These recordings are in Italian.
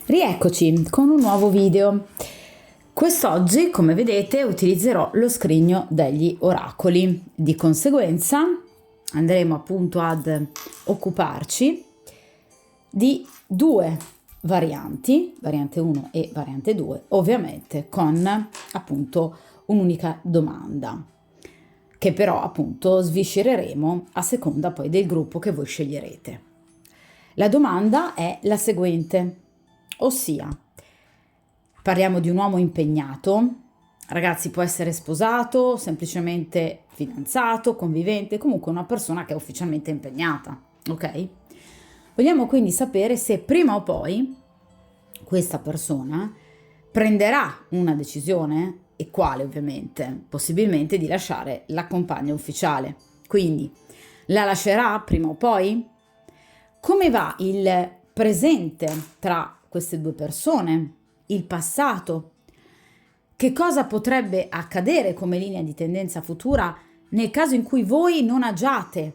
Rieccoci con un nuovo video. Quest'oggi, come vedete, utilizzerò lo scrigno degli oracoli. Di conseguenza andremo appunto ad occuparci di due varianti, variante 1 e variante 2, ovviamente con appunto un'unica domanda, che però appunto sviscereremo a seconda poi del gruppo che voi sceglierete. La domanda è la seguente, ossia parliamo di un uomo impegnato, ragazzi, può essere sposato, semplicemente fidanzato, convivente, comunque una persona che è ufficialmente impegnata, ok? Vogliamo quindi sapere se prima o poi questa persona prenderà una decisione, e quale ovviamente, possibilmente di lasciare la compagna ufficiale. Quindi la lascerà prima o poi? Come va il presente tra queste due persone? Il passato? Che cosa potrebbe accadere come linea di tendenza futura nel caso in cui voi non agiate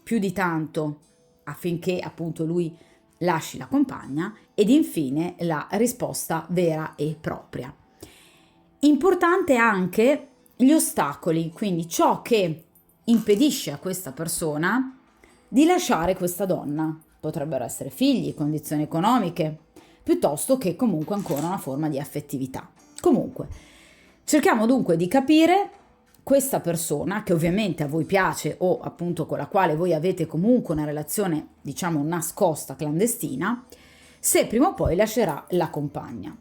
più di tanto affinché appunto lui lasci la compagna? Ed infine la risposta vera e propria. Importante anche gli ostacoli, quindi ciò che impedisce a questa persona di lasciare questa donna. Potrebbero essere figli, condizioni economiche, piuttosto che comunque ancora una forma di affettività. Comunque, cerchiamo dunque di capire questa persona che ovviamente a voi piace o appunto con la quale voi avete comunque una relazione, diciamo, nascosta, clandestina, se prima o poi lascerà la compagna.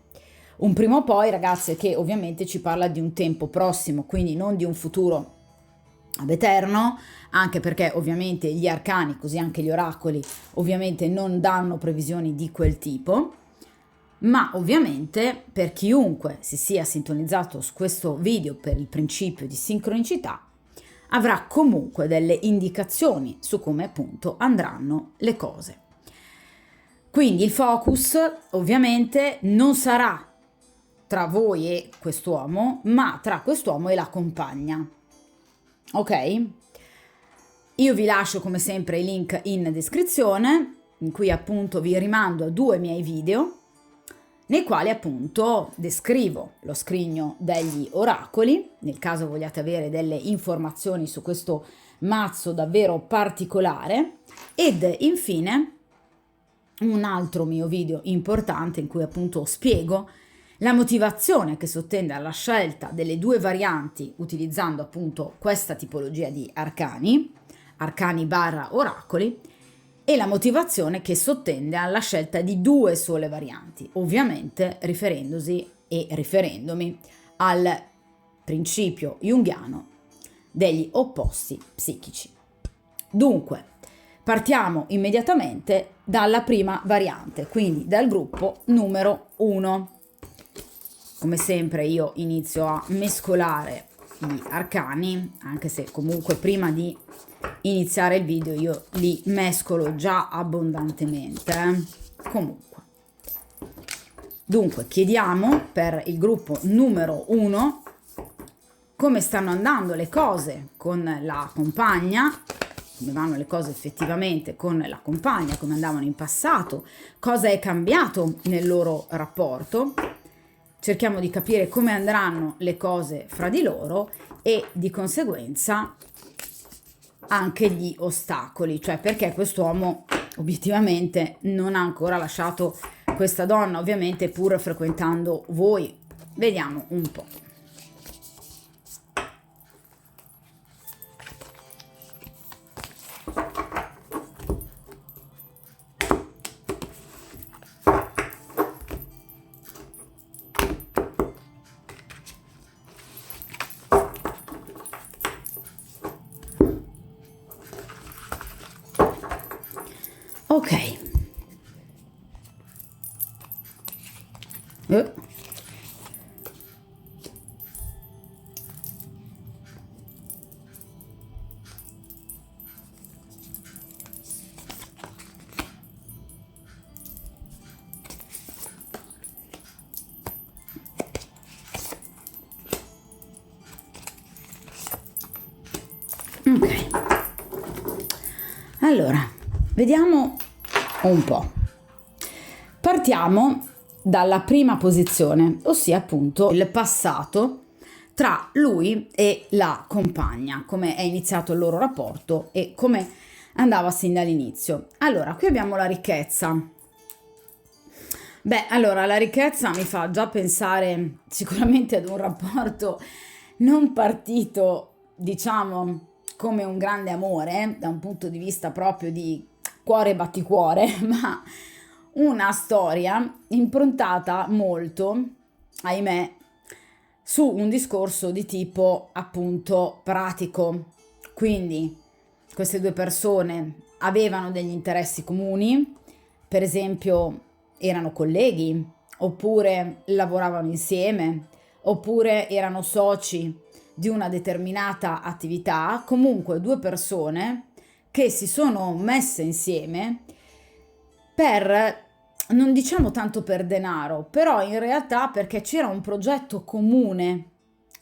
Un prima o poi, ragazze, che ovviamente ci parla di un tempo prossimo, quindi non di un futuro ad eterno, anche perché ovviamente gli arcani, così anche gli oracoli, ovviamente non danno previsioni di quel tipo, ma ovviamente per chiunque si sia sintonizzato su questo video per il principio di sincronicità, avrà comunque delle indicazioni su come appunto andranno le cose. Quindi il focus ovviamente non sarà tra voi e quest'uomo, ma tra quest'uomo e la compagna. Ok? Io vi lascio come sempre i link in descrizione, in cui appunto vi rimando a due miei video, nei quali appunto descrivo lo scrigno degli oracoli, nel caso vogliate avere delle informazioni su questo mazzo davvero particolare, ed infine un altro mio video importante in cui appunto spiego la motivazione che sottende alla scelta delle due varianti utilizzando appunto questa tipologia di arcani barra oracoli, e la motivazione che sottende alla scelta di due sole varianti, ovviamente riferendomi al principio junghiano degli opposti psichici. Dunque, partiamo immediatamente dalla prima variante, quindi dal gruppo numero 1. Come sempre io inizio a mescolare gli arcani, anche se comunque prima di iniziare il video io li mescolo già abbondantemente. Comunque, dunque chiediamo per il gruppo numero 1 come stanno andando le cose con la compagna, come vanno le cose effettivamente con la compagna, come andavano in passato, cosa è cambiato nel loro rapporto. Cerchiamo di capire come andranno le cose fra di loro e di conseguenza anche gli ostacoli, cioè perché quest'uomo obiettivamente non ha ancora lasciato questa donna, ovviamente pur frequentando voi. Vediamo un po'. Ok. Ok. Allora, vediamo un po'. Partiamo dalla prima posizione, ossia appunto il passato tra lui e la compagna, come è iniziato il loro rapporto e come andava sin dall'inizio. Allora, qui abbiamo la ricchezza. Beh, allora, la ricchezza mi fa già pensare sicuramente ad un rapporto non partito, diciamo, come un grande amore, da un punto di vista proprio di cuore e batticuore, ma una storia improntata molto, ahimè, su un discorso di tipo appunto pratico. Quindi queste due persone avevano degli interessi comuni, per esempio erano colleghi, oppure lavoravano insieme, oppure erano soci di una determinata attività, comunque due persone che si sono messe insieme per, non diciamo tanto per denaro, però in realtà perché c'era un progetto comune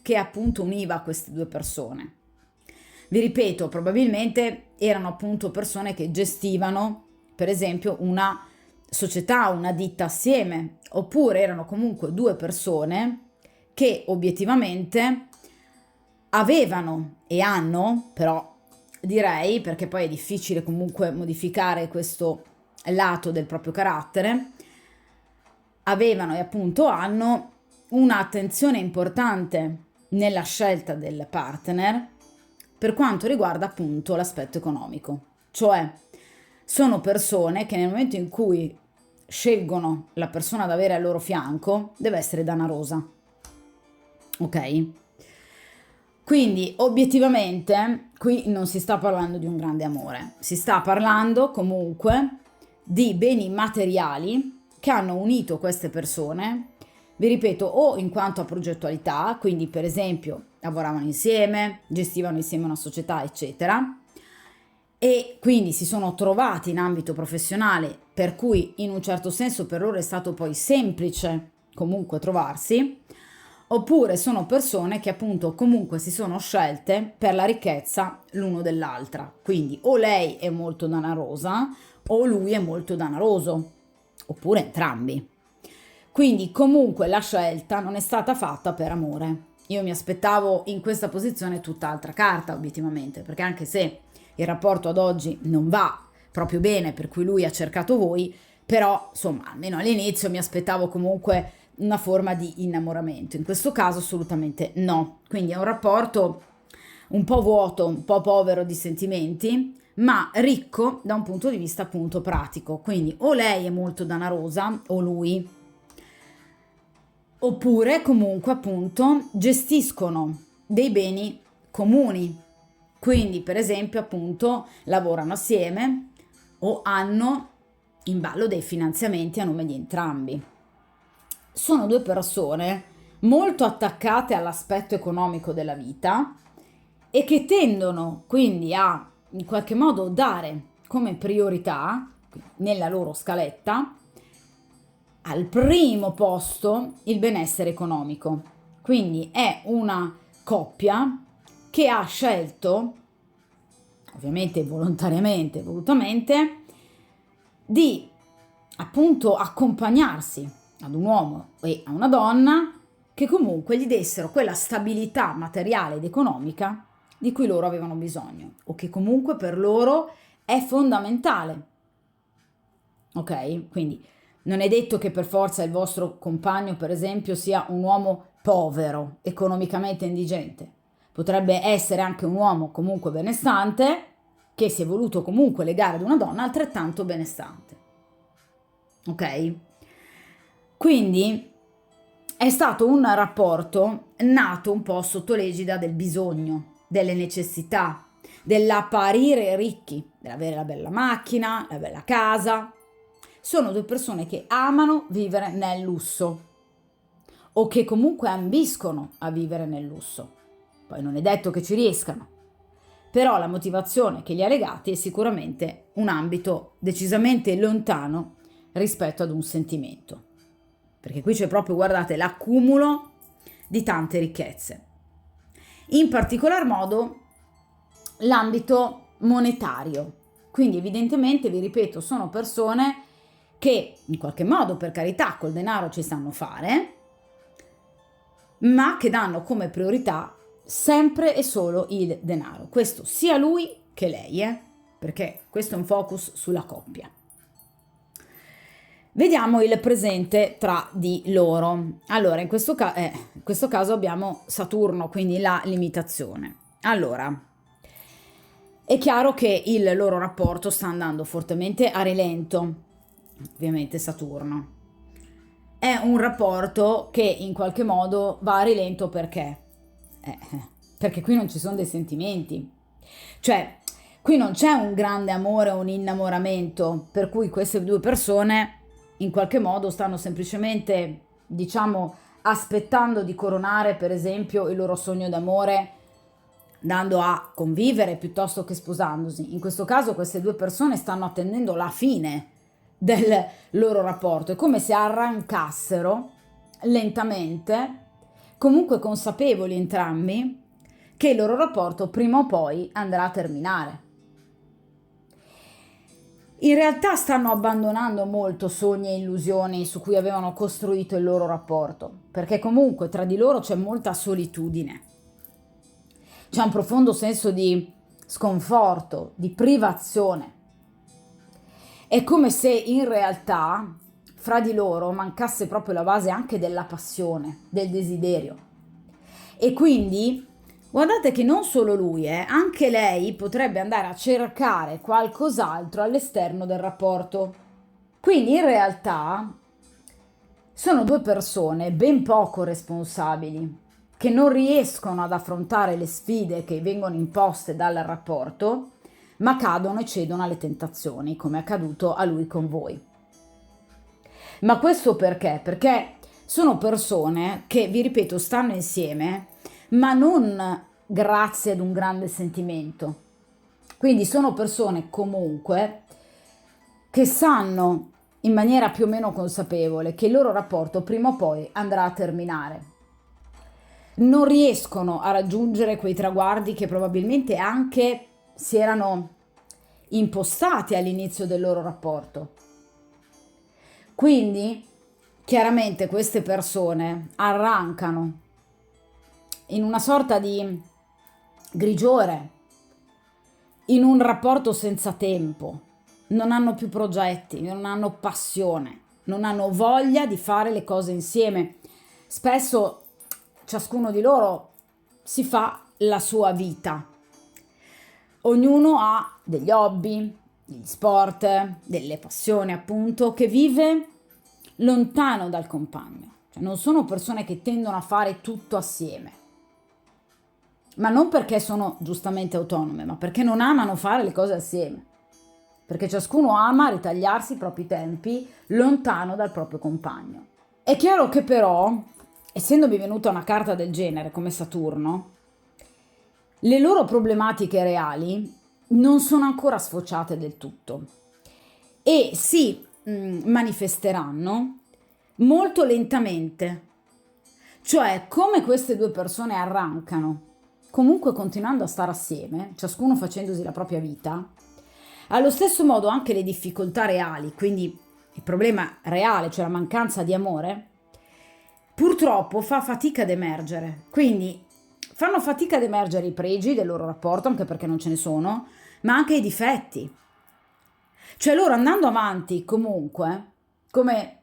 che appunto univa queste due persone. Vi ripeto, probabilmente erano appunto persone che gestivano, per esempio, una società, una ditta assieme, oppure erano comunque due persone che obiettivamente avevano e hanno, però direi, perché poi è difficile comunque modificare questo lato del proprio carattere, avevano e appunto hanno un'attenzione importante nella scelta del partner per quanto riguarda appunto l'aspetto economico, cioè sono persone che nel momento in cui scelgono la persona da avere al loro fianco deve essere danarosa, ok? Quindi obiettivamente qui non si sta parlando di un grande amore, si sta parlando comunque di beni materiali che hanno unito queste persone, vi ripeto, o in quanto a progettualità, quindi per esempio lavoravano insieme, gestivano insieme una società, eccetera, e quindi si sono trovati in ambito professionale, per cui in un certo senso per loro è stato poi semplice comunque trovarsi, oppure sono persone che appunto comunque si sono scelte per la ricchezza l'uno dell'altra, quindi o lei è molto danarosa o lui è molto danaroso, oppure entrambi. Quindi comunque la scelta non è stata fatta per amore. Io mi aspettavo in questa posizione tutt'altra carta, obiettivamente, perché anche se il rapporto ad oggi non va proprio bene, per cui lui ha cercato voi, però insomma, almeno all'inizio mi aspettavo comunque una forma di innamoramento. In questo caso assolutamente no. Quindi è un rapporto un po' vuoto, un po' povero di sentimenti, ma ricco da un punto di vista appunto pratico. Quindi o lei è molto danarosa o lui, oppure comunque appunto gestiscono dei beni comuni. Quindi per esempio appunto lavorano assieme o hanno in ballo dei finanziamenti a nome di entrambi. Sono due persone molto attaccate all'aspetto economico della vita e che tendono quindi a in qualche modo dare come priorità nella loro scaletta al primo posto il benessere economico. Quindi è una coppia che ha scelto, ovviamente volontariamente, volutamente, di appunto accompagnarsi ad un uomo e a una donna che comunque gli dessero quella stabilità materiale ed economica di cui loro avevano bisogno o che comunque per loro è fondamentale. Ok? Quindi non è detto che per forza il vostro compagno, per esempio, sia un uomo povero, economicamente indigente. Potrebbe essere anche un uomo comunque benestante che si è voluto comunque legare ad una donna altrettanto benestante. Ok? Quindi è stato un rapporto nato un po' sotto l'egida del bisogno, delle necessità, dell'apparire ricchi, dell'avere la bella macchina, la bella casa. Sono due persone che amano vivere nel lusso o che comunque ambiscono a vivere nel lusso. Poi non è detto che ci riescano, però la motivazione che li ha legati è sicuramente un ambito decisamente lontano rispetto ad un sentimento. Perché qui c'è proprio, guardate, l'accumulo di tante ricchezze. In particolar modo l'ambito monetario. Quindi evidentemente, vi ripeto, sono persone che in qualche modo, per carità, col denaro ci sanno fare, ma che danno come priorità sempre e solo il denaro. Questo sia lui che lei, perché questo è un focus sulla coppia. Vediamo il presente tra di loro. Allora, in questo caso abbiamo Saturno, quindi la limitazione. Allora, è chiaro che il loro rapporto sta andando fortemente a rilento, ovviamente Saturno. È un rapporto che in qualche modo va a rilento perché? Perché qui non ci sono dei sentimenti. Cioè, qui non c'è un grande amore o un innamoramento, per cui queste due persone in qualche modo stanno semplicemente, diciamo, aspettando di coronare, per esempio, il loro sogno d'amore, andando a convivere piuttosto che sposandosi. In questo caso queste due persone stanno attendendo la fine del loro rapporto. È come se arrancassero lentamente, comunque consapevoli entrambi, che il loro rapporto prima o poi andrà a terminare. In realtà stanno abbandonando molto sogni e illusioni su cui avevano costruito il loro rapporto, perché comunque tra di loro c'è molta solitudine. C'è un profondo senso di sconforto, di privazione. È come se in realtà fra di loro mancasse proprio la base anche della passione, del desiderio. E quindi guardate che non solo lui, anche lei potrebbe andare a cercare qualcos'altro all'esterno del rapporto. Quindi in realtà sono due persone ben poco responsabili, che non riescono ad affrontare le sfide che vengono imposte dal rapporto, ma cadono e cedono alle tentazioni, come è accaduto a lui con voi. Ma questo perché? Perché sono persone che, vi ripeto, stanno insieme, ma non grazie ad un grande sentimento. Quindi sono persone comunque che sanno in maniera più o meno consapevole che il loro rapporto prima o poi andrà a terminare. Non riescono a raggiungere quei traguardi che probabilmente anche si erano impostati all'inizio del loro rapporto. Quindi chiaramente queste persone arrancano in una sorta di grigiore, in un rapporto senza tempo, non hanno più progetti, non hanno passione, non hanno voglia di fare le cose insieme. Spesso ciascuno di loro si fa la sua vita. Ognuno ha degli hobby, degli sport, delle passioni appunto, che vive lontano dal compagno. Cioè, non sono persone che tendono a fare tutto assieme. Ma non perché sono giustamente autonome, ma perché non amano fare le cose assieme. Perché ciascuno ama ritagliarsi i propri tempi lontano dal proprio compagno. È chiaro che però, essendomi venuta una carta del genere come Saturno, le loro problematiche reali non sono ancora sfociate del tutto e si manifesteranno molto lentamente. Cioè, come queste due persone arrancano, comunque continuando a stare assieme, ciascuno facendosi la propria vita, allo stesso modo anche le difficoltà reali, quindi il problema reale, cioè la mancanza di amore, purtroppo fa fatica ad emergere. Quindi fanno fatica ad emergere i pregi del loro rapporto, anche perché non ce ne sono, ma anche i difetti. Cioè loro andando avanti comunque, come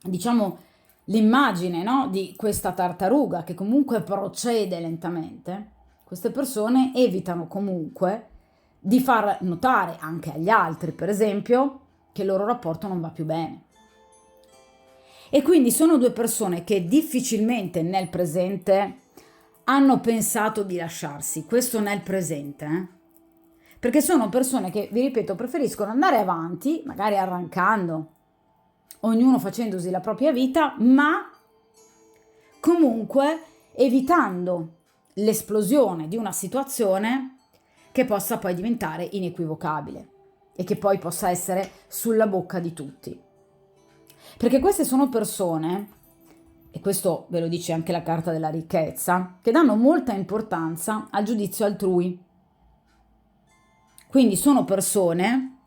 diciamo l'immagine, no, di questa tartaruga che comunque procede lentamente, queste persone evitano comunque di far notare anche agli altri, per esempio, che il loro rapporto non va più bene. E quindi sono due persone che difficilmente nel presente hanno pensato di lasciarsi, questo nel presente, perché sono persone che, vi ripeto, preferiscono andare avanti, magari arrancando, ognuno facendosi la propria vita, ma comunque evitando l'esplosione di una situazione che possa poi diventare inequivocabile e che poi possa essere sulla bocca di tutti. Perché queste sono persone, e questo ve lo dice anche la carta della ricchezza, che danno molta importanza al giudizio altrui. Quindi sono persone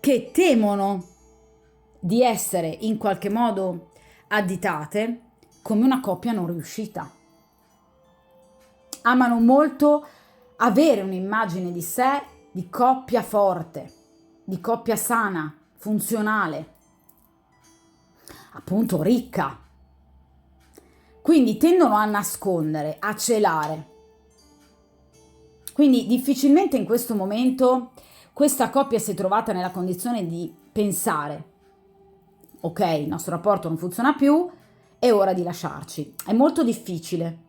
che temono di essere in qualche modo additate come una coppia non riuscita. Amano molto avere un'immagine di sé di coppia forte, di coppia sana, funzionale, appunto ricca. Quindi tendono a nascondere, a celare. Quindi difficilmente in questo momento questa coppia si è trovata nella condizione di pensare: ok, il nostro rapporto non funziona più, è ora di lasciarci. È molto difficile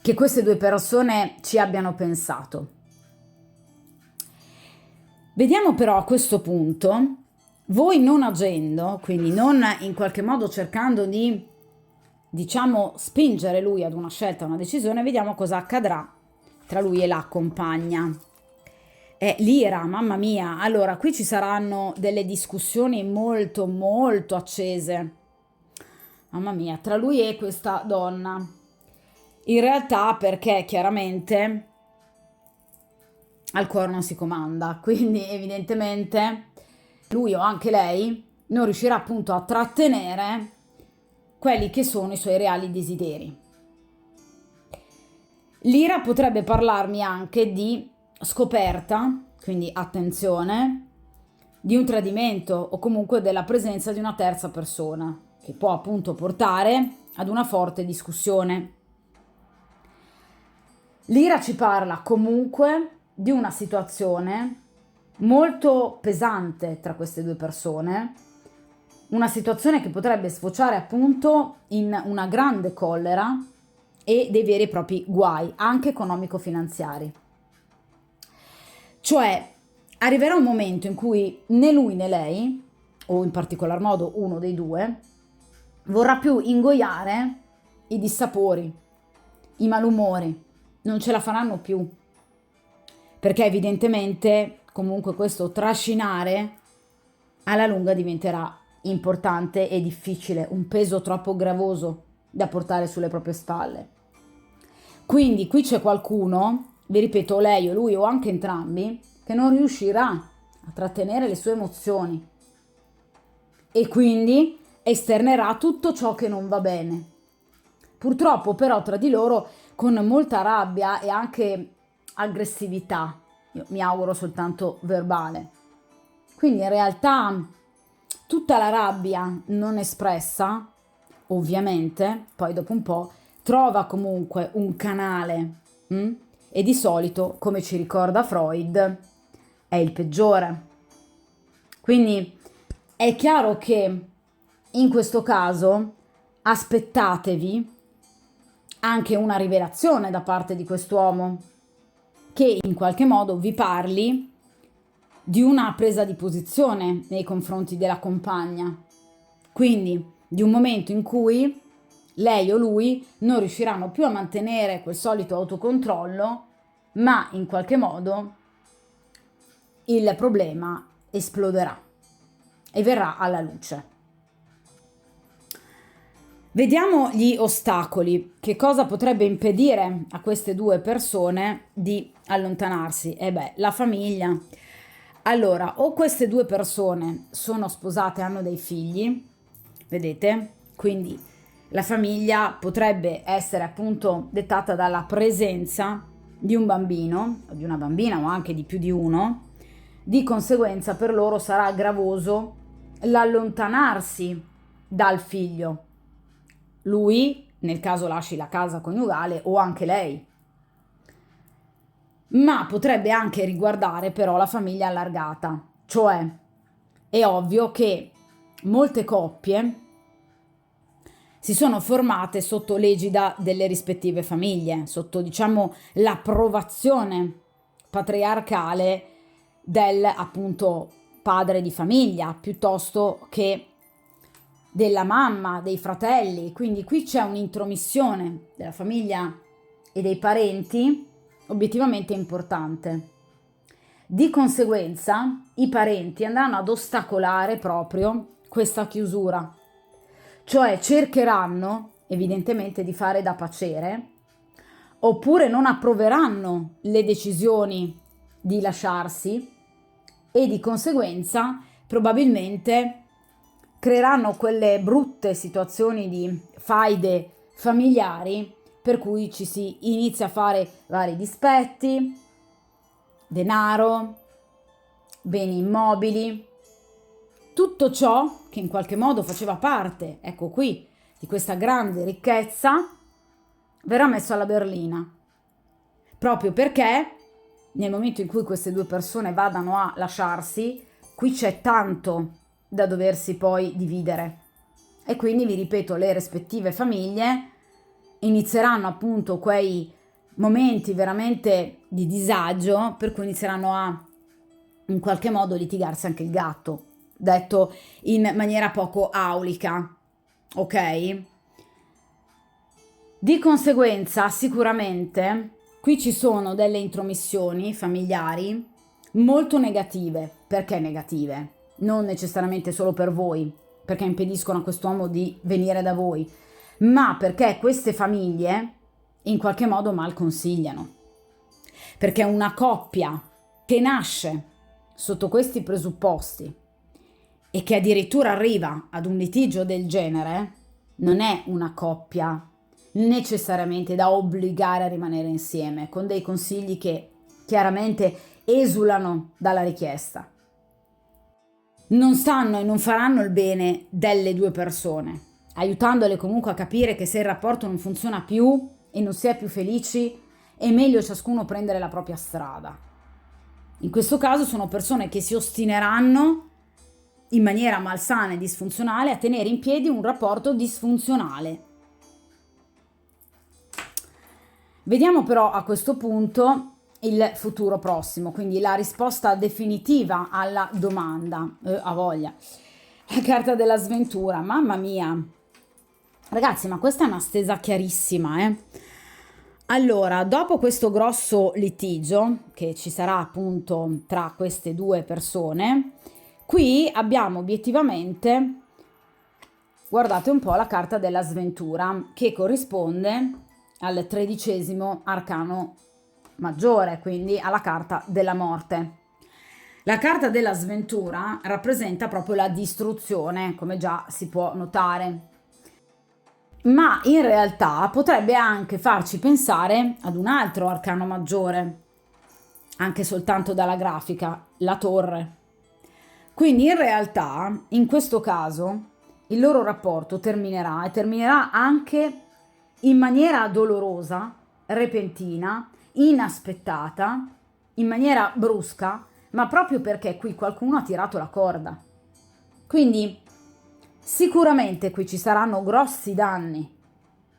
che queste due persone ci abbiano pensato. Vediamo però a questo punto, voi non agendo, quindi non in qualche modo cercando di, diciamo, spingere lui ad una scelta, a una decisione, vediamo cosa accadrà tra lui e la compagna. L'ira, mamma mia, allora qui ci saranno delle discussioni molto molto accese, mamma mia, tra lui e questa donna. In realtà perché chiaramente al cuore non si comanda, quindi evidentemente lui o anche lei non riuscirà appunto a trattenere quelli che sono i suoi reali desideri. L'ira potrebbe parlarmi anche di scoperta, quindi attenzione, di un tradimento o comunque della presenza di una terza persona, che può appunto portare ad una forte discussione. L'ira ci parla comunque di una situazione molto pesante tra queste due persone, una situazione che potrebbe sfociare appunto in una grande collera e dei veri e propri guai, anche economico-finanziari. Cioè, arriverà un momento in cui né lui né lei, o in particolar modo uno dei due, vorrà più ingoiare i dissapori, i malumori, non ce la faranno più, perché evidentemente comunque questo trascinare alla lunga diventerà importante e difficile, un peso troppo gravoso da portare sulle proprie spalle. Quindi qui c'è qualcuno, vi ripeto, lei o lui o anche entrambi, che non riuscirà a trattenere le sue emozioni e quindi esternerà tutto ciò che non va bene. Purtroppo però tra di loro con molta rabbia e anche aggressività, io mi auguro soltanto verbale. Quindi in realtà tutta la rabbia non espressa, ovviamente, poi dopo un po' trova comunque un canale e di solito, come ci ricorda Freud, è il peggiore. Quindi è chiaro che in questo caso aspettatevi anche una rivelazione da parte di quest'uomo che in qualche modo vi parli di una presa di posizione nei confronti della compagna, quindi di un momento in cui lei o lui non riusciranno più a mantenere quel solito autocontrollo, ma in qualche modo il problema esploderà e verrà alla luce. Vediamo gli ostacoli, che cosa potrebbe impedire a queste due persone di allontanarsi? La famiglia. Allora, o queste due persone sono sposate, hanno dei figli, vedete? Quindi la famiglia potrebbe essere appunto dettata dalla presenza di un bambino, o di una bambina o anche di più di uno, di conseguenza per loro sarà gravoso l'allontanarsi dal figlio. Lui, nel caso lasci la casa coniugale, o anche lei. Ma potrebbe anche riguardare però la famiglia allargata, cioè è ovvio che molte coppie si sono formate sotto l'egida delle rispettive famiglie, sotto diciamo l'approvazione patriarcale del appunto padre di famiglia piuttosto che della mamma, dei fratelli, quindi qui c'è un'intromissione della famiglia e dei parenti obiettivamente importante. Di conseguenza i parenti andranno ad ostacolare proprio questa chiusura, cioè cercheranno evidentemente di fare da pacere oppure non approveranno le decisioni di lasciarsi e di conseguenza probabilmente creeranno quelle brutte situazioni di faide familiari per cui ci si inizia a fare vari dispetti, denaro, beni immobili, tutto ciò che in qualche modo faceva parte, ecco qui, di questa grande ricchezza, verrà messo alla berlina, proprio perché nel momento in cui queste due persone vadano a lasciarsi, qui c'è tanto da doversi poi dividere. E quindi, vi ripeto, le rispettive famiglie inizieranno appunto quei momenti veramente di disagio, per cui inizieranno a in qualche modo litigarsi anche il gatto, detto in maniera poco aulica, ok? Di conseguenza, sicuramente, qui ci sono delle intromissioni familiari molto negative. Perché negative? Non necessariamente solo per voi, perché impediscono a quest'uomo di venire da voi, ma perché queste famiglie in qualche modo mal consigliano. Perché una coppia che nasce sotto questi presupposti e che addirittura arriva ad un litigio del genere, non è una coppia necessariamente da obbligare a rimanere insieme, con dei consigli che chiaramente esulano dalla richiesta. Non sanno e non faranno il bene delle due persone, aiutandole comunque a capire che se il rapporto non funziona più e non si è più felici, è meglio ciascuno prendere la propria strada. In questo caso sono persone che si ostineranno in maniera malsana e disfunzionale a tenere in piedi un rapporto disfunzionale. Vediamo però a questo punto il futuro prossimo, quindi la risposta definitiva alla domanda. A voglia. La carta della sventura, mamma mia. Ragazzi, ma questa è una stesa chiarissima, eh? Allora, dopo questo grosso litigio che ci sarà appunto tra queste due persone, qui abbiamo obiettivamente, guardate un po' la carta della sventura, che corrisponde al 13° arcano maggiore, quindi alla carta della morte. La carta della sventura rappresenta proprio la distruzione, come già si può notare, ma in realtà potrebbe anche farci pensare ad un altro arcano maggiore, anche soltanto dalla grafica, la torre. Quindi in realtà, in questo caso, il loro rapporto terminerà, e terminerà anche in maniera dolorosa, repentina, inaspettata, in maniera brusca, ma proprio perché qui qualcuno ha tirato la corda. Quindi sicuramente qui ci saranno grossi danni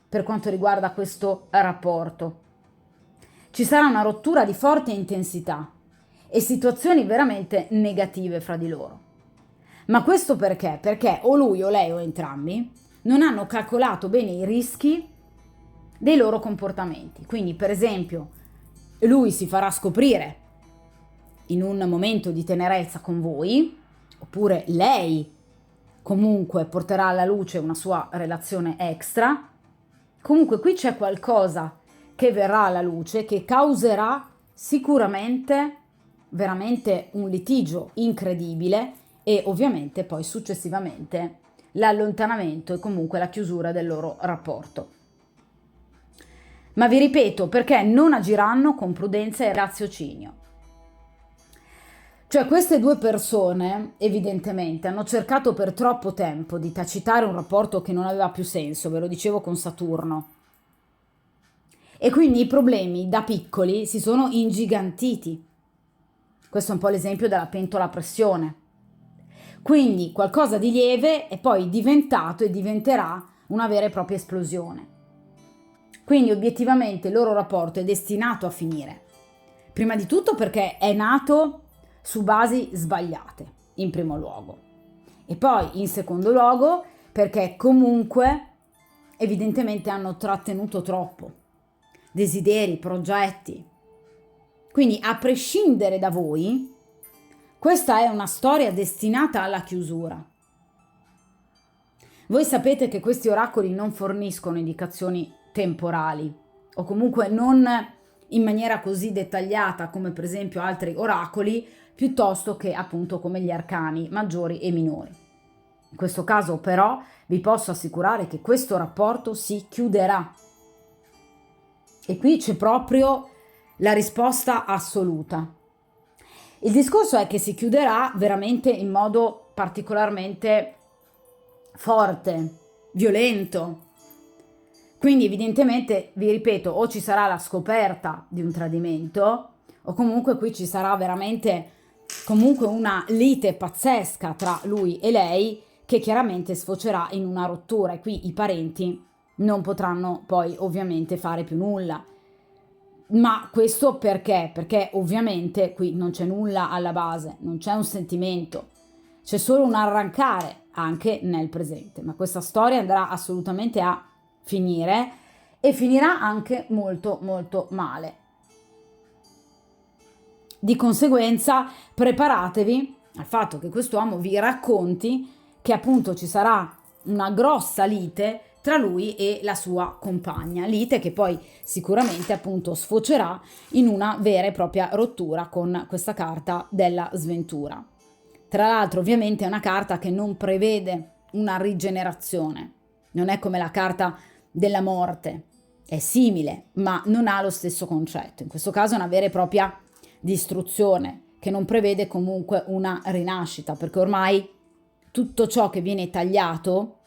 per quanto riguarda questo rapporto. Ci sarà una rottura di forte intensità e situazioni veramente negative fra di loro. Ma questo perché? Perché o lui o lei o entrambi non hanno calcolato bene i rischi dei loro comportamenti. Quindi, per esempio, lui si farà scoprire in un momento di tenerezza con voi, oppure lei comunque porterà alla luce una sua relazione extra. Comunque qui c'è qualcosa che verrà alla luce, che causerà sicuramente veramente un litigio incredibile e ovviamente poi successivamente l'allontanamento e comunque la chiusura del loro rapporto. Ma vi ripeto, perché non agiranno con prudenza e raziocinio. Cioè queste due persone evidentemente hanno cercato per troppo tempo di tacitare un rapporto che non aveva più senso, ve lo dicevo con Saturno. E quindi i problemi da piccoli si sono ingigantiti. Questo è un po' l'esempio della pentola a pressione. Quindi qualcosa di lieve è poi diventato e diventerà una vera e propria esplosione. Quindi obiettivamente il loro rapporto è destinato a finire. Prima di tutto perché è nato su basi sbagliate, in primo luogo. E poi in secondo luogo perché comunque evidentemente hanno trattenuto troppo desideri, progetti. Quindi a prescindere da voi, questa è una storia destinata alla chiusura. Voi sapete che questi oracoli non forniscono indicazioni temporali o comunque non in maniera così dettagliata come per esempio altri oracoli, piuttosto che appunto come gli arcani maggiori e minori. In questo caso però vi posso assicurare che questo rapporto si chiuderà. E qui c'è proprio la risposta assoluta. Il discorso è che si chiuderà veramente in modo particolarmente forte, violento. Quindi evidentemente, vi ripeto, o ci sarà la scoperta di un tradimento, o comunque qui ci sarà veramente comunque una lite pazzesca tra lui e lei, che chiaramente sfocerà in una rottura, e qui i parenti non potranno poi ovviamente fare più nulla. Ma questo perché? Perché ovviamente qui non c'è nulla alla base, non c'è un sentimento, c'è solo un arrancare anche nel presente, ma questa storia andrà assolutamente a finire, e finirà anche molto molto male. Di conseguenza preparatevi al fatto che quest'uomo vi racconti che appunto ci sarà una grossa lite tra lui e la sua compagna, lite che poi sicuramente appunto sfocerà in una vera e propria rottura con questa carta della sventura. Tra l'altro ovviamente è una carta che non prevede una rigenerazione, non è come la carta della morte, è simile ma non ha lo stesso concetto. In questo caso è una vera e propria distruzione che non prevede comunque una rinascita, perché ormai tutto ciò che viene tagliato,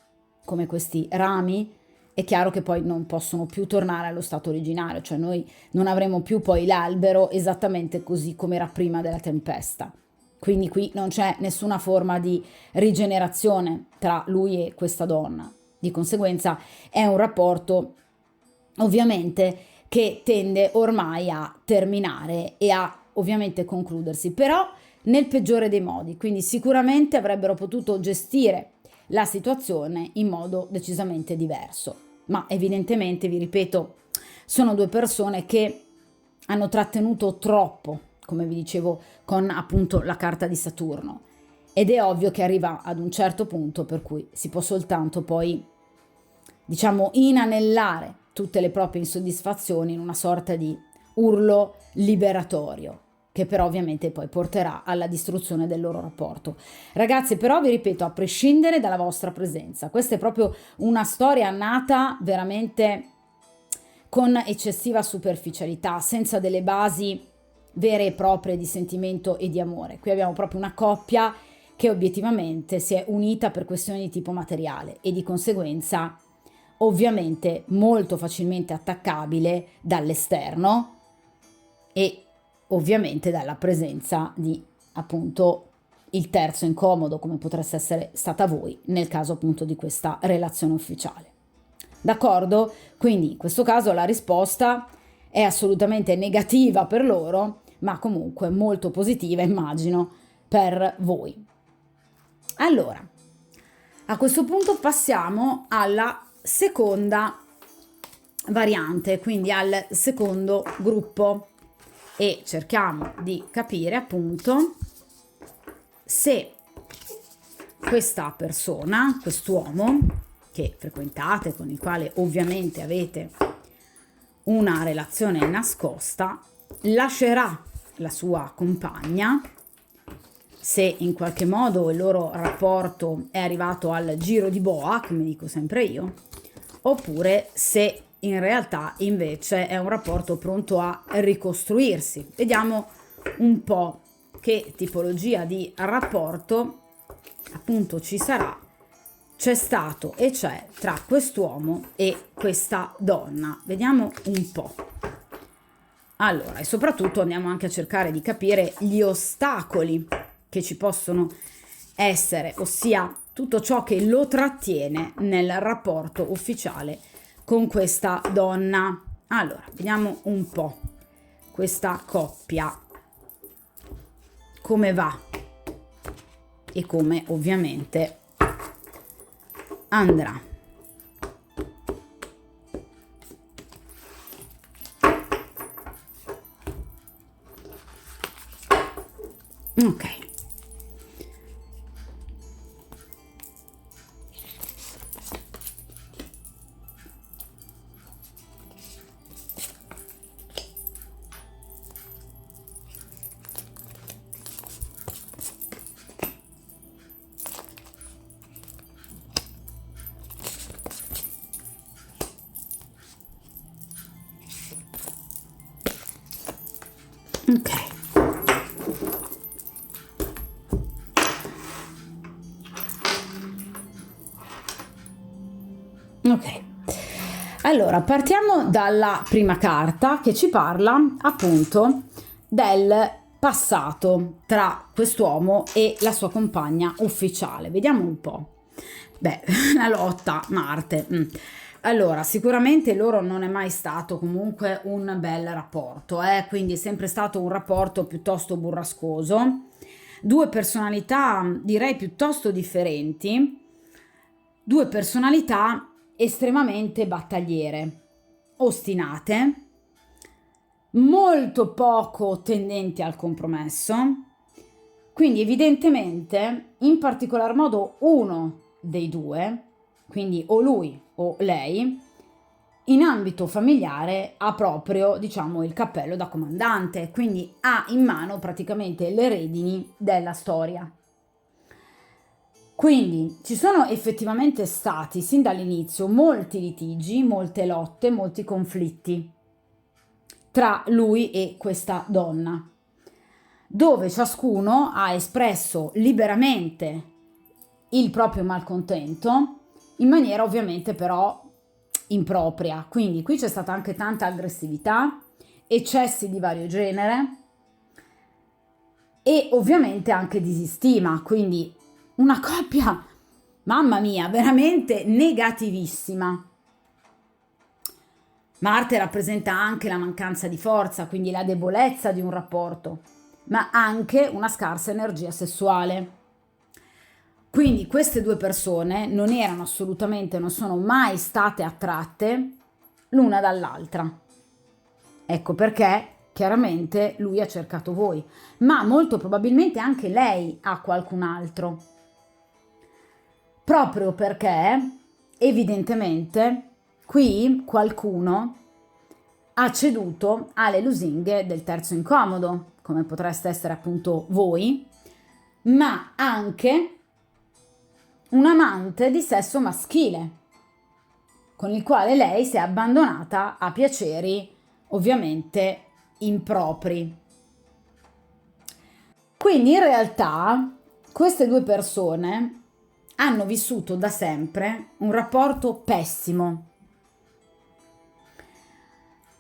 come questi rami, è chiaro che poi non possono più tornare allo stato originario, cioè noi non avremo più poi l'albero esattamente così come era prima della tempesta. Quindi qui non c'è nessuna forma di rigenerazione tra lui e questa donna. Di conseguenza è un rapporto ovviamente che tende ormai a terminare e a ovviamente concludersi, però nel peggiore dei modi. Quindi sicuramente avrebbero potuto gestire la situazione in modo decisamente diverso, ma evidentemente, vi ripeto, sono due persone che hanno trattenuto troppo, come vi dicevo, con appunto la carta di Saturno, ed è ovvio che arriva ad un certo punto per cui si può soltanto poi, diciamo, inanellare tutte le proprie insoddisfazioni in una sorta di urlo liberatorio, che però ovviamente poi porterà alla distruzione del loro rapporto. Ragazzi, però vi ripeto, a prescindere dalla vostra presenza, questa è proprio una storia nata veramente con eccessiva superficialità, senza delle basi vere e proprie di sentimento e di amore. Qui abbiamo proprio una coppia che obiettivamente si è unita per questioni di tipo materiale e di conseguenza ovviamente molto facilmente attaccabile dall'esterno e ovviamente dalla presenza di appunto il terzo incomodo, come potreste essere stata voi nel caso appunto di questa relazione ufficiale. D'accordo? Quindi in questo caso la risposta è assolutamente negativa per loro, ma comunque molto positiva, immagino, per voi. Allora, a questo punto passiamo alla seconda variante, quindi al secondo gruppo, e cerchiamo di capire appunto se questa persona, quest'uomo che frequentate, con il quale ovviamente avete una relazione nascosta, lascerà la sua compagna, se in qualche modo il loro rapporto è arrivato al giro di boa, come dico sempre io, oppure se in realtà invece è un rapporto pronto a ricostruirsi. Vediamo un po' che tipologia di rapporto appunto ci sarà, c'è stato e c'è tra quest'uomo e questa donna. Vediamo un po'. Allora, e soprattutto andiamo anche a cercare di capire gli ostacoli che ci possono essere, ossia tutto ciò che lo trattiene nel rapporto ufficiale con questa donna. Allora, vediamo un po' questa coppia, come va e come ovviamente andrà. Ok. Ok. Ok. Allora, partiamo dalla prima carta che ci parla appunto del passato tra quest'uomo e la sua compagna ufficiale. Vediamo un po'. Beh, la lotta, Marte. Allora, sicuramente loro non è mai stato comunque un bel rapporto, quindi è sempre stato un rapporto piuttosto burrascoso. Due personalità, direi, piuttosto differenti, due personalità estremamente battagliere, ostinate, molto poco tendenti al compromesso, quindi evidentemente, in particolar modo uno dei due, quindi o lui o lei, in ambito familiare ha proprio, diciamo, il cappello da comandante, quindi ha in mano praticamente le redini della storia. Quindi ci sono effettivamente stati sin dall'inizio molti litigi, molte lotte, molti conflitti tra lui e questa donna, dove ciascuno ha espresso liberamente il proprio malcontento in maniera ovviamente però impropria. Quindi qui c'è stata anche tanta aggressività, eccessi di vario genere e ovviamente anche disistima, quindi una coppia, mamma mia, veramente negativissima. Marte rappresenta anche la mancanza di forza, quindi la debolezza di un rapporto, ma anche una scarsa energia sessuale. Quindi queste due persone non erano assolutamente, non sono mai state attratte l'una dall'altra. Ecco perché chiaramente lui ha cercato voi, ma molto probabilmente anche lei ha qualcun altro. Proprio perché evidentemente qui qualcuno ha ceduto alle lusinghe del terzo incomodo, come potreste essere appunto voi, ma anche un amante di sesso maschile, con il quale lei si è abbandonata a piaceri ovviamente impropri. Quindi in realtà queste due persone hanno vissuto da sempre un rapporto pessimo.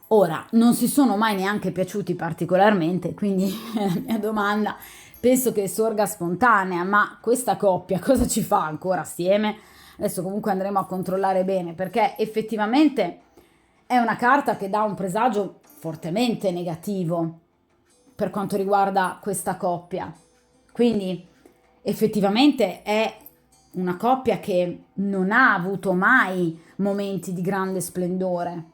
Ora, non si sono mai neanche piaciuti particolarmente, quindi la mia domanda penso che sorga spontanea, ma questa coppia cosa ci fa ancora assieme? Adesso comunque andremo a controllare bene, perché effettivamente è una carta che dà un presagio fortemente negativo per quanto riguarda questa coppia. Quindi effettivamente è una coppia che non ha avuto mai momenti di grande splendore,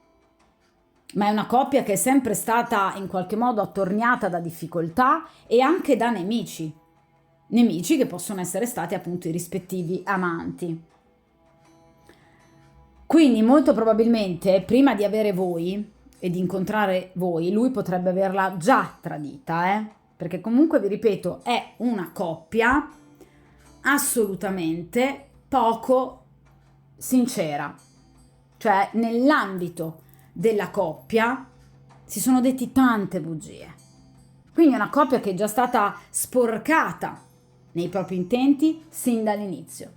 ma è una coppia che è sempre stata in qualche modo attorniata da difficoltà e anche da nemici che possono essere stati appunto i rispettivi amanti. Quindi molto probabilmente prima di avere voi e di incontrare voi, lui potrebbe averla già tradita, perché comunque vi ripeto è una coppia assolutamente poco sincera, cioè nell'ambito della coppia si sono detti tante bugie, quindi è una coppia che è già stata sporcata nei propri intenti sin dall'inizio.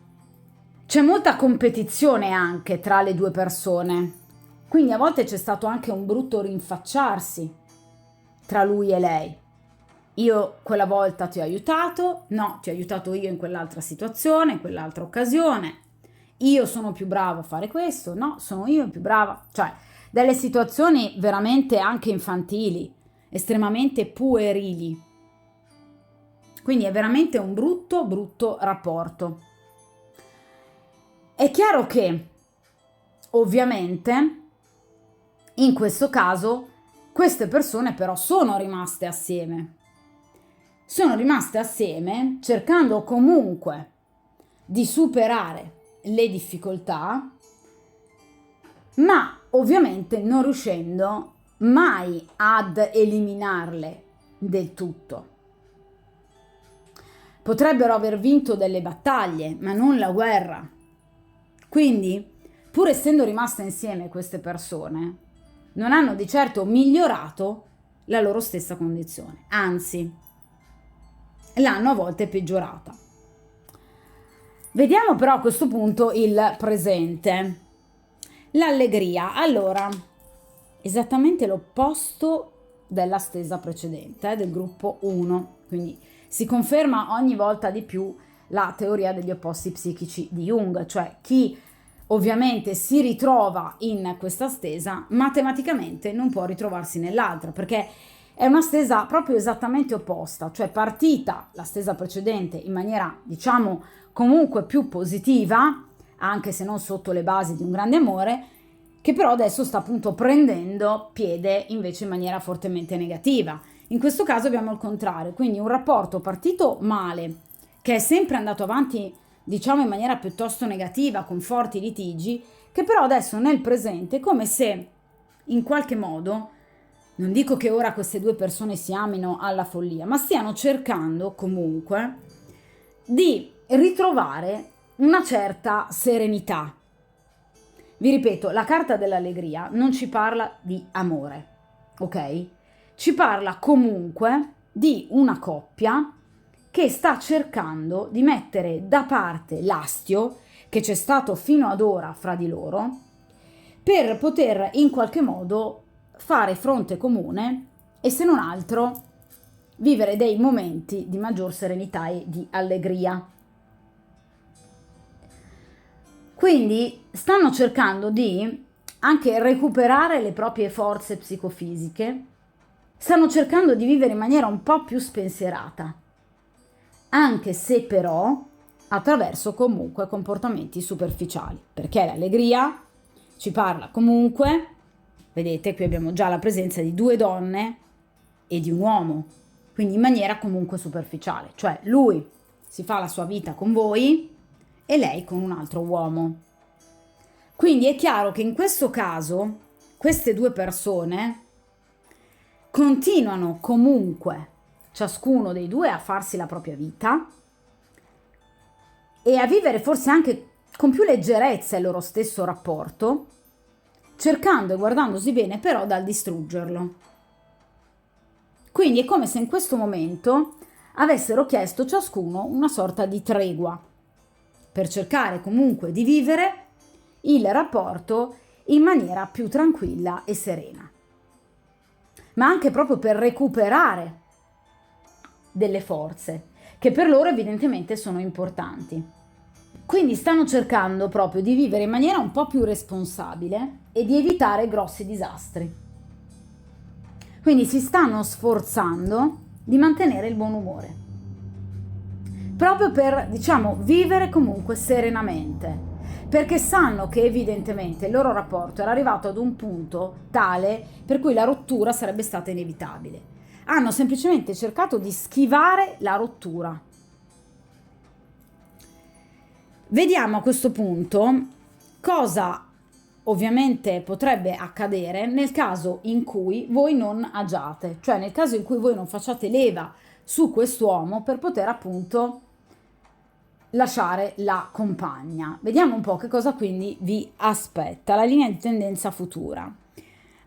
C'è molta competizione anche tra le due persone, quindi a volte c'è stato anche un brutto rinfacciarsi tra lui e lei. Io quella volta ti ho aiutato, no, ti ho aiutato io in quell'altra situazione, in quell'altra occasione. Io sono più bravo a fare questo, no, sono io più brava. Cioè, delle situazioni veramente anche infantili, estremamente puerili. Quindi è veramente un brutto, brutto rapporto. È chiaro che, ovviamente, in questo caso, queste persone però sono rimaste assieme. Sono rimaste assieme cercando comunque di superare le difficoltà, ma ovviamente non riuscendo mai ad eliminarle del tutto. Potrebbero aver vinto delle battaglie, ma non la guerra. Quindi, pur essendo rimaste insieme queste persone, non hanno di certo migliorato la loro stessa condizione, anzi, l'hanno a volte peggiorata. Vediamo però a questo punto il presente. L'allegria, allora, esattamente l'opposto della stesa precedente, del gruppo 1, quindi si conferma ogni volta di più la teoria degli opposti psichici di Jung, cioè chi ovviamente si ritrova in questa stesa matematicamente non può ritrovarsi nell'altra, perché è una stesa proprio esattamente opposta, cioè partita la stesa precedente in maniera, diciamo, comunque più positiva, anche se non sotto le basi di un grande amore, che però adesso sta appunto prendendo piede invece in maniera fortemente negativa. In questo caso abbiamo il contrario, quindi un rapporto partito male, che è sempre andato avanti, diciamo, in maniera piuttosto negativa, con forti litigi, che però adesso nel presente è come se in qualche modo, non dico che ora queste due persone si amino alla follia, ma stiano cercando comunque di ritrovare una certa serenità. Vi ripeto, la carta dell'allegria non ci parla di amore, ok? Ci parla comunque di una coppia che sta cercando di mettere da parte l'astio che c'è stato fino ad ora fra di loro per poter in qualche modo fare fronte comune e, se non altro, vivere dei momenti di maggior serenità e di allegria. Quindi stanno cercando di anche recuperare le proprie forze psicofisiche, stanno cercando di vivere in maniera un po' più spensierata, anche se però attraverso comunque comportamenti superficiali, perché l'allegria ci parla comunque, vedete, qui abbiamo già la presenza di due donne e di un uomo, quindi in maniera comunque superficiale, cioè lui si fa la sua vita con voi e lei con un altro uomo. Quindi è chiaro che in questo caso queste due persone continuano comunque, ciascuno dei due, a farsi la propria vita e a vivere forse anche con più leggerezza il loro stesso rapporto, cercando e guardandosi bene però dal distruggerlo. Quindi è come se in questo momento avessero chiesto ciascuno una sorta di tregua per cercare comunque di vivere il rapporto in maniera più tranquilla e serena, ma anche proprio per recuperare delle forze che per loro evidentemente sono importanti. Quindi stanno cercando proprio di vivere in maniera un po' più responsabile e di evitare grossi disastri. Quindi si stanno sforzando di mantenere il buon umore, proprio per, diciamo, vivere comunque serenamente, perché sanno che evidentemente il loro rapporto era arrivato ad un punto tale per cui la rottura sarebbe stata inevitabile. Hanno semplicemente cercato di schivare la rottura. Vediamo a questo punto cosa ovviamente potrebbe accadere nel caso in cui voi non agiate, cioè nel caso in cui voi non facciate leva su quest'uomo per poter appunto lasciare la compagna. Vediamo un po' che cosa quindi vi aspetta, la linea di tendenza futura.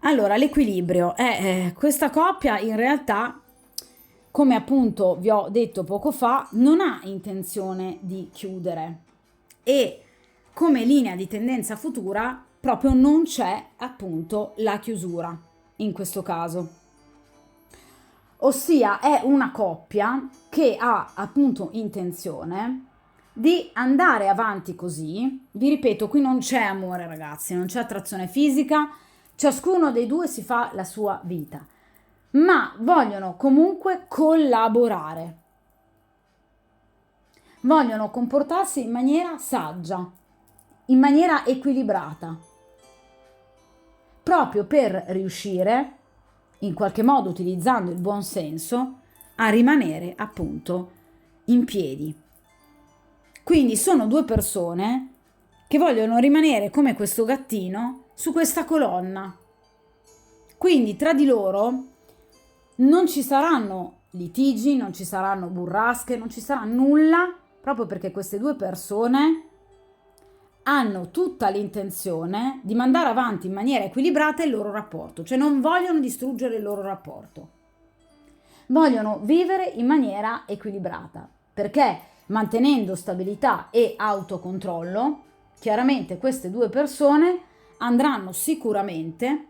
Allora, l'equilibrio è questa coppia in realtà, come appunto vi ho detto poco fa, non ha intenzione di chiudere e come linea di tendenza futura proprio non c'è appunto la chiusura in questo caso. Ossia è una coppia che ha appunto intenzione di andare avanti così. Vi ripeto, qui non c'è amore, ragazzi, non c'è attrazione fisica, ciascuno dei due si fa la sua vita, ma vogliono comunque collaborare, vogliono comportarsi in maniera saggia, in maniera equilibrata, proprio per riuscire, in qualche modo utilizzando il buon senso, a rimanere appunto in piedi. Quindi sono due persone che vogliono rimanere come questo gattino su questa colonna. Quindi tra di loro non ci saranno litigi, non ci saranno burrasche, non ci sarà nulla, proprio perché queste due persone hanno tutta l'intenzione di mandare avanti in maniera equilibrata il loro rapporto, cioè non vogliono distruggere il loro rapporto, vogliono vivere in maniera equilibrata, perché mantenendo stabilità e autocontrollo, chiaramente queste due persone andranno sicuramente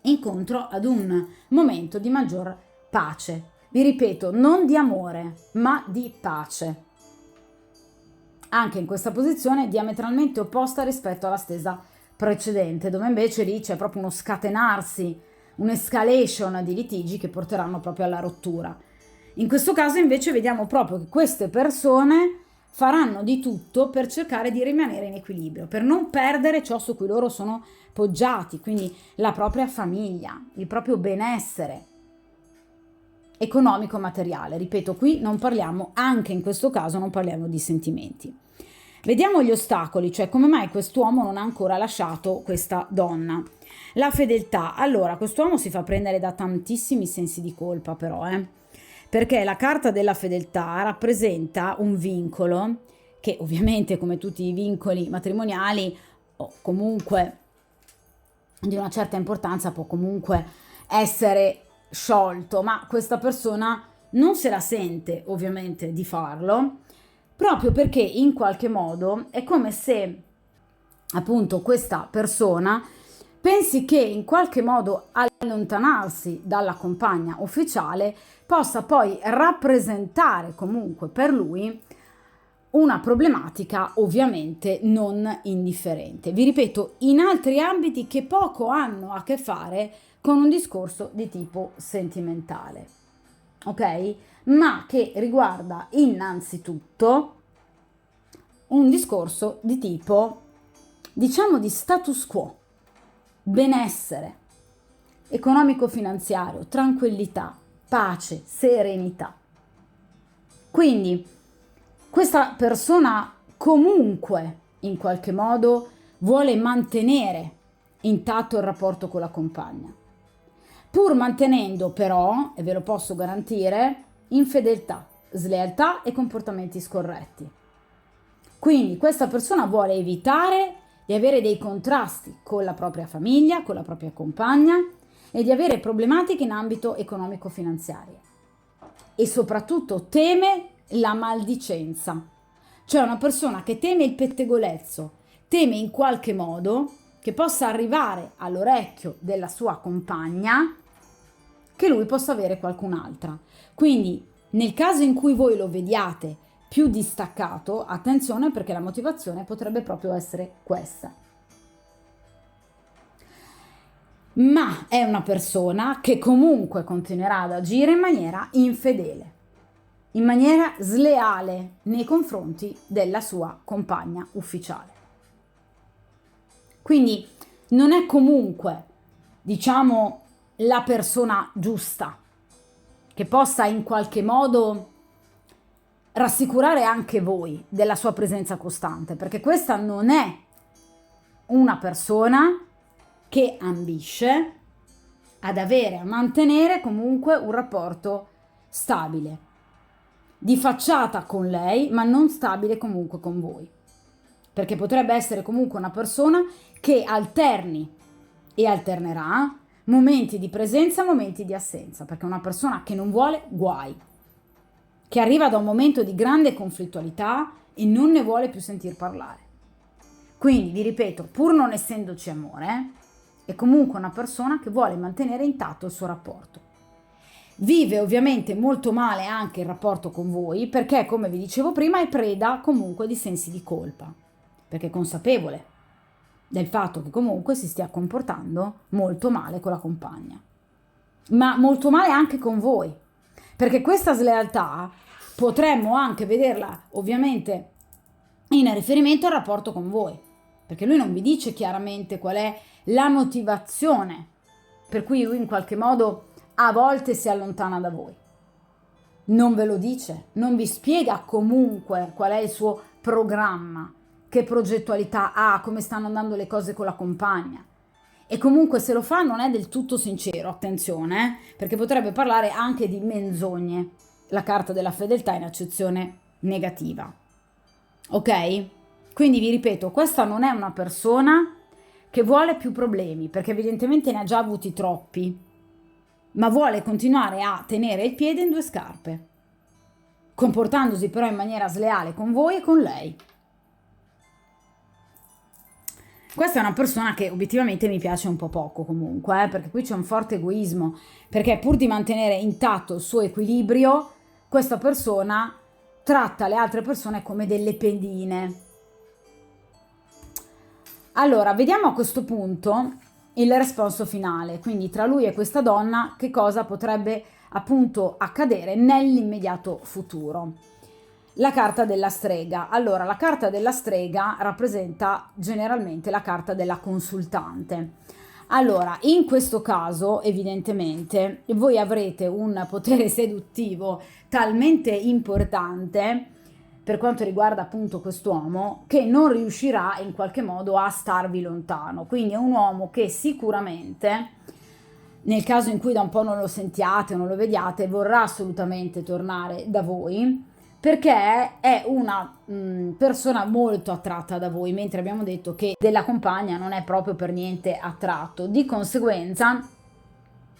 incontro ad un momento di maggior pace. Vi ripeto, non di amore, ma di pace. Anche in questa posizione diametralmente opposta rispetto alla stesa precedente, dove invece lì c'è proprio uno scatenarsi, un'escalation di litigi che porteranno proprio alla rottura. In questo caso invece vediamo proprio che queste persone faranno di tutto per cercare di rimanere in equilibrio, per non perdere ciò su cui loro sono poggiati, quindi la propria famiglia, il proprio benessere economico materiale. Ripeto, qui non parliamo, anche in questo caso non parliamo di sentimenti. Vediamo gli ostacoli, cioè come mai quest'uomo non ha ancora lasciato questa donna. La fedeltà. Allora, quest'uomo si fa prendere da tantissimi sensi di colpa però, perché la carta della fedeltà rappresenta un vincolo che ovviamente, come tutti i vincoli matrimoniali o comunque di una certa importanza, può comunque essere sciolto, ma questa persona non se la sente ovviamente di farlo, proprio perché in qualche modo è come se appunto questa persona pensi che in qualche modo allontanarsi dalla compagna ufficiale possa poi rappresentare comunque per lui una problematica ovviamente non indifferente. Vi ripeto, in altri ambiti che poco hanno a che fare con un discorso di tipo sentimentale, ok? Ma che riguarda innanzitutto un discorso di tipo, diciamo, di status quo, benessere economico-finanziario, tranquillità, pace, serenità. Quindi questa persona comunque in qualche modo vuole mantenere intatto il rapporto con la compagna, pur mantenendo però, e ve lo posso garantire, infedeltà, slealtà e comportamenti scorretti. Quindi questa persona vuole evitare di avere dei contrasti con la propria famiglia, con la propria compagna e di avere problematiche in ambito economico-finanziario. E soprattutto teme la maldicenza, cioè una persona che teme il pettegolezzo, teme in qualche modo che possa arrivare all'orecchio della sua compagna che lui possa avere qualcun'altra. Quindi nel caso in cui voi lo vediate più distaccato, attenzione, perché la motivazione potrebbe proprio essere questa. Ma è una persona che comunque continuerà ad agire in maniera infedele, in maniera sleale nei confronti della sua compagna ufficiale. Quindi non è comunque, diciamo, la persona giusta che possa in qualche modo rassicurare anche voi della sua presenza costante, perché questa non è una persona che ambisce ad avere, a mantenere comunque un rapporto stabile, di facciata con lei, ma non stabile comunque con voi, perché potrebbe essere comunque una persona che alterni e alternerà momenti di presenza, momenti di assenza, perché è una persona che non vuole guai, che arriva da un momento di grande conflittualità e non ne vuole più sentir parlare. Quindi, vi ripeto, pur non essendoci amore, è comunque una persona che vuole mantenere intatto il suo rapporto. Vive ovviamente molto male anche il rapporto con voi, perché, come vi dicevo prima, è preda comunque di sensi di colpa, perché è consapevole del fatto che comunque si stia comportando molto male con la compagna, ma molto male anche con voi, perché questa slealtà potremmo anche vederla ovviamente in riferimento al rapporto con voi, perché lui non vi dice chiaramente qual è la motivazione per cui lui in qualche modo a volte si allontana da voi. Non ve lo dice, non vi spiega comunque qual è il suo programma, che progettualità ha, come stanno andando le cose con la compagna. E comunque se lo fa non è del tutto sincero, attenzione, perché potrebbe parlare anche di menzogne, la carta della fedeltà in accezione negativa. Ok? Quindi vi ripeto, questa non è una persona che vuole più problemi, perché evidentemente ne ha già avuti troppi, ma vuole continuare a tenere il piede in due scarpe, comportandosi però in maniera sleale con voi e con lei. Questa è una persona che obiettivamente mi piace un po' poco comunque, perché qui c'è un forte egoismo, perché pur di mantenere intatto il suo equilibrio, questa persona tratta le altre persone come delle pedine. Allora, vediamo a questo punto il responso finale, quindi tra lui e questa donna che cosa potrebbe appunto accadere nell'immediato futuro. La carta della strega. Allora, la carta della strega rappresenta generalmente la carta della consultante. Allora, in questo caso, evidentemente, voi avrete un potere seduttivo talmente importante per quanto riguarda appunto quest'uomo che non riuscirà in qualche modo a starvi lontano. Quindi è un uomo che sicuramente, nel caso in cui da un po' non lo sentiate o non lo vediate, vorrà assolutamente tornare da voi, perché è una persona molto attratta da voi, mentre abbiamo detto che della compagna non è proprio per niente attratto. Di conseguenza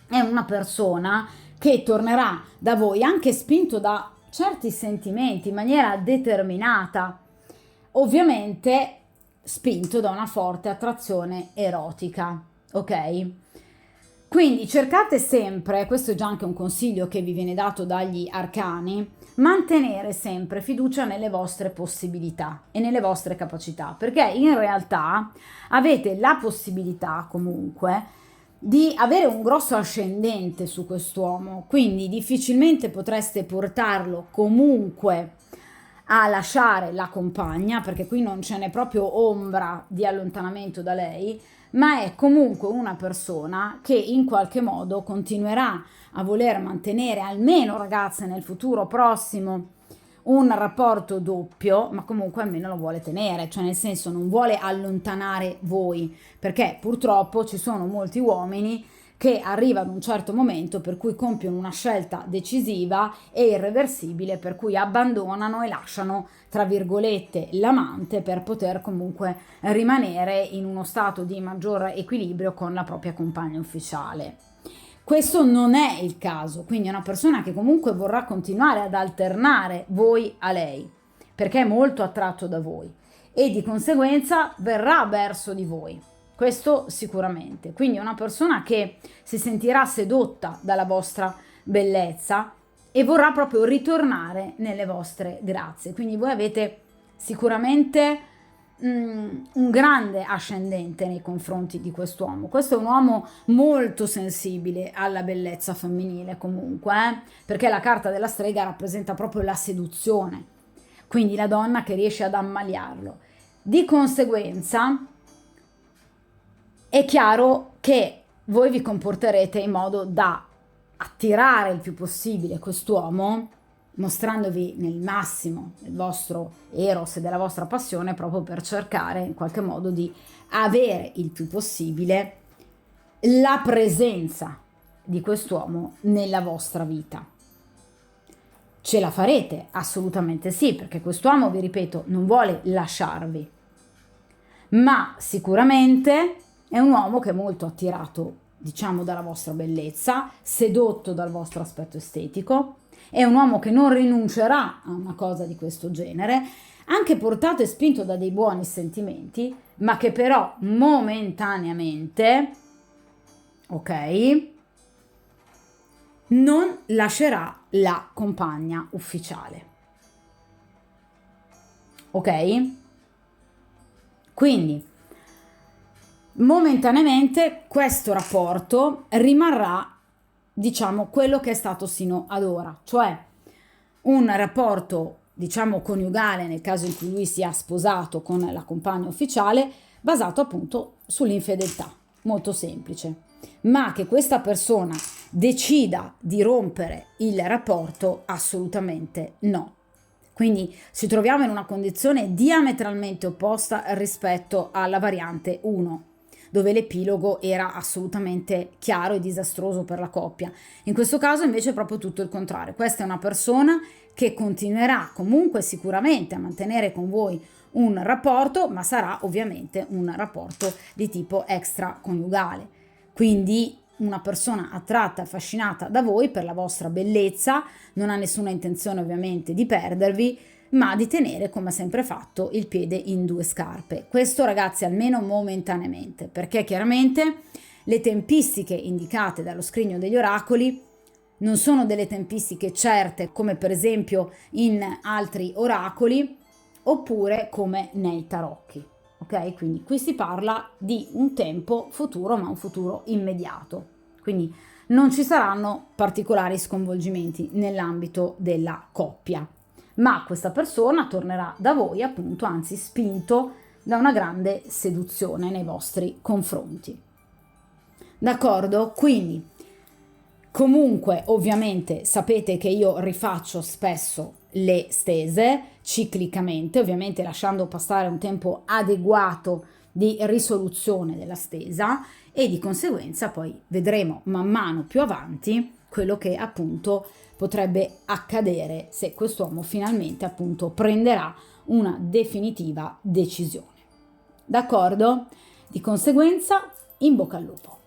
è una persona che tornerà da voi anche spinto da certi sentimenti in maniera determinata, ovviamente spinto da una forte attrazione erotica, ok? Quindi cercate sempre, questo è già anche un consiglio che vi viene dato dagli arcani, mantenere sempre fiducia nelle vostre possibilità e nelle vostre capacità, perché in realtà avete la possibilità comunque di avere un grosso ascendente su quest'uomo, quindi difficilmente potreste portarlo comunque a lasciare la compagna, perché qui non ce n'è proprio ombra di allontanamento da lei, ma è comunque una persona che in qualche modo continuerà a voler mantenere, almeno ragazze nel futuro prossimo, un rapporto doppio, ma comunque almeno lo vuole tenere, cioè nel senso non vuole allontanare voi, perché purtroppo ci sono molti uomini che arrivano a un certo momento per cui compiono una scelta decisiva e irreversibile, per cui abbandonano e lasciano, tra virgolette, l'amante per poter comunque rimanere in uno stato di maggior equilibrio con la propria compagna ufficiale. Questo non è il caso, quindi è una persona che comunque vorrà continuare ad alternare voi a lei, perché è molto attratto da voi e di conseguenza verrà verso di voi. Questo sicuramente. Quindi è una persona che si sentirà sedotta dalla vostra bellezza e vorrà proprio ritornare nelle vostre grazie. Quindi voi avete sicuramente un grande ascendente nei confronti di quest'uomo. Questo è un uomo molto sensibile alla bellezza femminile comunque, perché la carta della strega rappresenta proprio la seduzione, quindi la donna che riesce ad ammaliarlo. Di conseguenza è chiaro che voi vi comporterete in modo da attirare il più possibile quest'uomo, mostrandovi nel massimo del vostro eros e della vostra passione, proprio per cercare in qualche modo di avere il più possibile la presenza di quest'uomo nella vostra vita. Ce la farete? Assolutamente sì, perché quest'uomo, vi ripeto, non vuole lasciarvi, ma sicuramente è un uomo che è molto attirato, diciamo, dalla vostra bellezza, sedotto dal vostro aspetto estetico. È un uomo che non rinuncerà a una cosa di questo genere, anche portato e spinto da dei buoni sentimenti, ma che però momentaneamente, ok, non lascerà la compagna ufficiale. Ok? Quindi momentaneamente questo rapporto rimarrà, diciamo, quello che è stato sino ad ora, cioè un rapporto, diciamo, coniugale nel caso in cui lui sia sposato con la compagna ufficiale, basato appunto sull'infedeltà, molto semplice, ma che questa persona decida di rompere il rapporto, assolutamente no. Quindi ci troviamo in una condizione diametralmente opposta rispetto alla variante 1, dove l'epilogo era assolutamente chiaro e disastroso per la coppia. In questo caso invece è proprio tutto il contrario. Questa è una persona che continuerà comunque sicuramente a mantenere con voi un rapporto, ma sarà ovviamente un rapporto di tipo extraconiugale. Quindi una persona attratta, affascinata da voi per la vostra bellezza, non ha nessuna intenzione ovviamente di perdervi, ma di tenere, come ha sempre fatto, il piede in due scarpe. Questo, ragazzi, almeno momentaneamente, perché chiaramente le tempistiche indicate dallo scrigno degli oracoli non sono delle tempistiche certe, come per esempio in altri oracoli, oppure come nei tarocchi. Ok? Quindi qui si parla di un tempo futuro, ma un futuro immediato. Quindi non ci saranno particolari sconvolgimenti nell'ambito della coppia, ma questa persona tornerà da voi, appunto, anzi spinto da una grande seduzione nei vostri confronti. D'accordo? Quindi comunque ovviamente sapete che io rifaccio spesso le stese ciclicamente, ovviamente lasciando passare un tempo adeguato di risoluzione della stesa, e di conseguenza poi vedremo man mano più avanti quello che appunto potrebbe accadere se quest'uomo finalmente appunto prenderà una definitiva decisione. D'accordo? Di conseguenza, in bocca al lupo.